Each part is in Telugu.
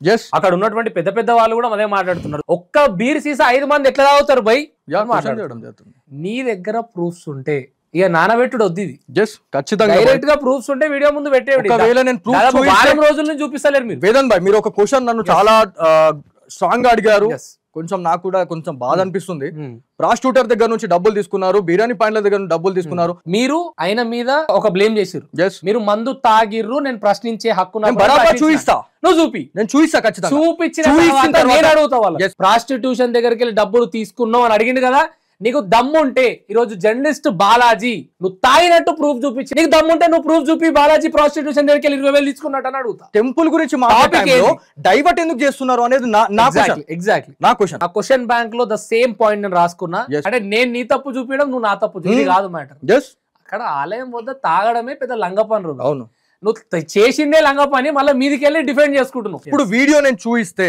ఎస్ అక్కడ ఉన్నటువంటి పెద్ద పెద్ద వాళ్ళు కూడా అదే మాట్లాడుతున్నారు. ఒక్క బీర్ సీసా 5 మంది ఎట్లా తాగుతారు బై? నీ దగ్గర ప్రూఫ్స్ ఉంటే ఇక నానబెట్టుడు వద్దు. ఇది ఎస్ ఖచ్చితంగా డైరెక్ట్ గా ప్రూఫ్స్ ఉంటే వీడియో ముందు పెట్టేవి. ఒకవేళ నేను ప్రూఫ్ వారం రోజుల నుంచి చూపిస్తలేరు మీరు. వేదన్ భాయ్ మీరు ఒక క్వశ్చన్ నన్ను చాలా స్ట్రాంగ్ గా అడిగారు. కొంచెం నాకు కూడా కొంచెం బాధ అనిపిస్తుంది. ప్రాస్టిట్యూటర్ దగ్గర నుంచి డబ్బులు తీసుకున్నారు, బిర్యానీ పాయింట్ల దగ్గర నుంచి డబ్బులు తీసుకున్నారు. మీరు ఆయన మీద ఒక బ్లేమ్ చేసిరు. మీరు మందు తాగిర్రు, నేను ప్రశ్నించే హక్కు చూపిస్తా. నువ్వు చూపి, నేను చూపిస్తా ఖచ్చితంగా. చూపించిన నేను అడుగుతా వాళ్ళ ప్రాస్టిట్యూషన్ దగ్గరికి వెళ్ళి డబ్బులు తీసుకున్నావు అని అడిగింది కదా. నీకు దమ్ము ఉంటే ఈరోజు జర్నలిస్ట్ బాలాజీ నువ్వు తాగినట్టు ప్రూఫ్ చూపించి, నీకు దమ్ము ఉంటే నువ్వు ప్రూఫ్ చూపి బాలాజీ ప్రాస్టిట్యూషన్ దగ్గరికి వెళ్ళి 20,000 తీసుకున్నట్టు అని అడుగుతా. టెంపుల్ గురించి డైవర్ట్ ఎందుకు చేస్తున్నారు అనేది ఎగ్జాక్ట్లీ నా క్వశ్చన్. ఆ క్వశ్చన్ బ్యాంక్ లో ద సేమ్ పాయింట్ నేను రాసుకున్నా. అంటే నేను నీ తప్పు చూపించడం, నువ్వు నా తప్పు చూపి కాదు మ్యాటర్. అక్కడ ఆలయం వద్ద తాగడమే పెద్ద లంగ పనులు. అవును, నువ్వు చేసిందే లంగ పని, మళ్ళీ మీదికి వెళ్ళి డిఫెండ్ చేసుకుంటున్నావు. ఇప్పుడు వీడియో నేను చూపిస్తే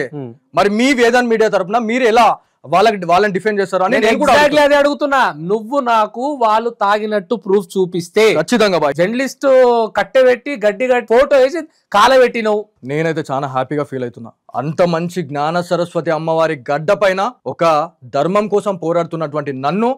మరి మీ వేదన్ మీడియా తరపున మీరు ఎలా వాళ్ళని డిఫెండ్ చేస్తారు అని నేను కూడా అదే అడుగుతున్నా. నువ్వు నాకు వాళ్ళు తాగినట్టు ప్రూఫ్ చూపిస్తే ఖచ్చితంగా జర్నలిస్ట్ కట్టెబెట్టి గడ్డి ఫోటో వేసి కాలబెట్టినవు. నేనైతే చాలా హ్యాపీగా ఫీల్ అవుతున్నా. అంత మంచి జ్ఞాన సరస్వతి అమ్మవారి గడ్డ పైన ఒక ధర్మం కోసం పోరాడుతున్నటువంటి నన్ను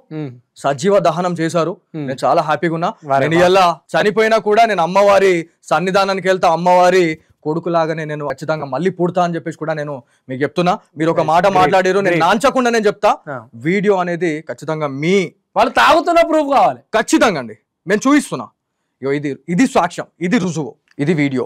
సజీవ దహనం చేశారు. నేను చాలా హ్యాపీగా ఉన్నా. నేను ఇలా చనిపోయినా కూడా నేను అమ్మవారి సన్నిధానానికి వెళ్తా, అమ్మవారి కొడుకులాగానే నేను ఖచ్చితంగా మళ్ళీ పుడతా అని చెప్పేసి కూడా నేను మీకు చెప్తున్నా. మీరు ఒక మాట మాట్లాడారు, నేను నాంచకుండా నేను చెప్తా. వీడియో అనేది ఖచ్చితంగా మీ వాళ్ళు తాగుతున్న ప్రూఫ్ కావాలి. ఖచ్చితంగా అండి, నేను చూపిస్తున్నా. ఇది సాక్ష్యం, ఇది రుజువు, ఇది వీడియో.